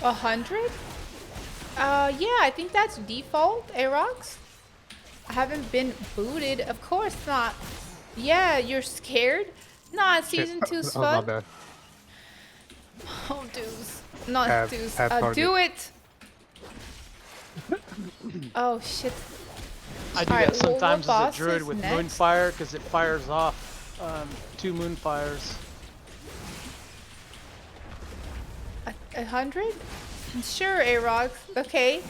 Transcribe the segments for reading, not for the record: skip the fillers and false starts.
100? Yeah, I think that's default, Aerox. I haven't been booted. Of course not. Yeah, you're scared? Nah, Shit. season two's Oh, my fun. bad. Oh, deuce. Not Have deuce. target. Do it! Oh, shit. I do Alright, that well, what sometimes as a boss druid is with next? Moonfire because it fires off 2 Moonfires. 100? Sure, Aerox. Okay.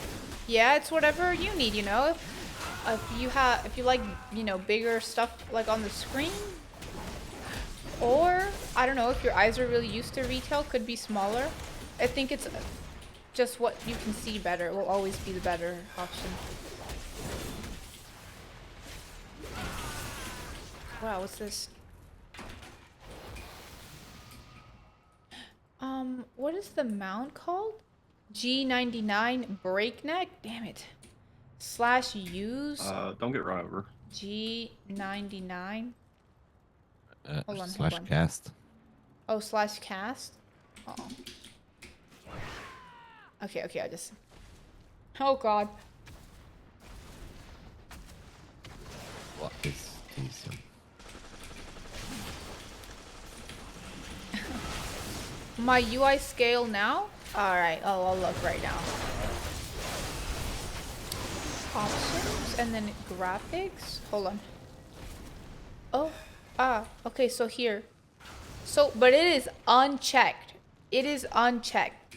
Yeah, it's whatever you need, you know? If you like, you know, bigger stuff like on the screen, or I don't know, if your eyes are really used to retail, could be smaller. I think it's just what you can see better will always be the better option. Wow, what's this? What is the mount called? G99 breakneck? Damn it. Slash use Don't get run over. G99. Hold on, hold Slash on. cast. Oh, slash cast? Uh oh. Okay, okay, I just... Oh god. What is this? My UI scale now? Alright, I'll look right now. Options and then graphics. Hold on. Oh, okay, so here. So, but it is unchecked. It is unchecked.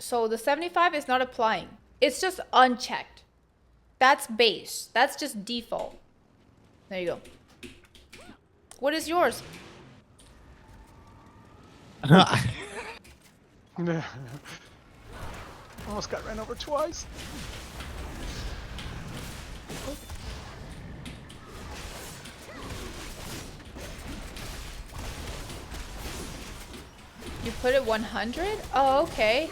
So the 75 is not applying. It's just unchecked. That's base. That's just default. There you go. What is yours? Almost got ran over twice. You put it 100? Oh, okay.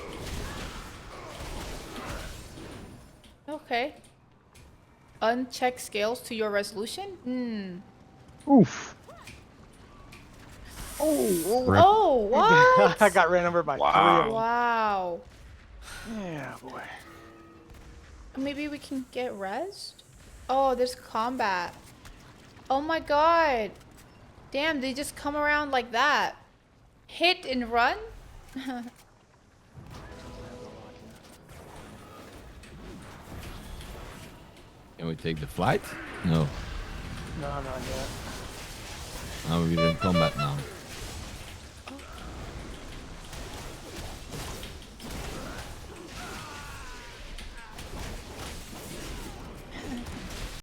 Okay. Uncheck scales to your resolution? Oof. Oh, what? I got ran over by 3 of them. Wow. Yeah, boy. Maybe we can get rest? Oh, there's combat. Oh my god. Damn, they just come around like that. Hit and run? Can we take the flight? No. No, not yet. No, we're in combat now.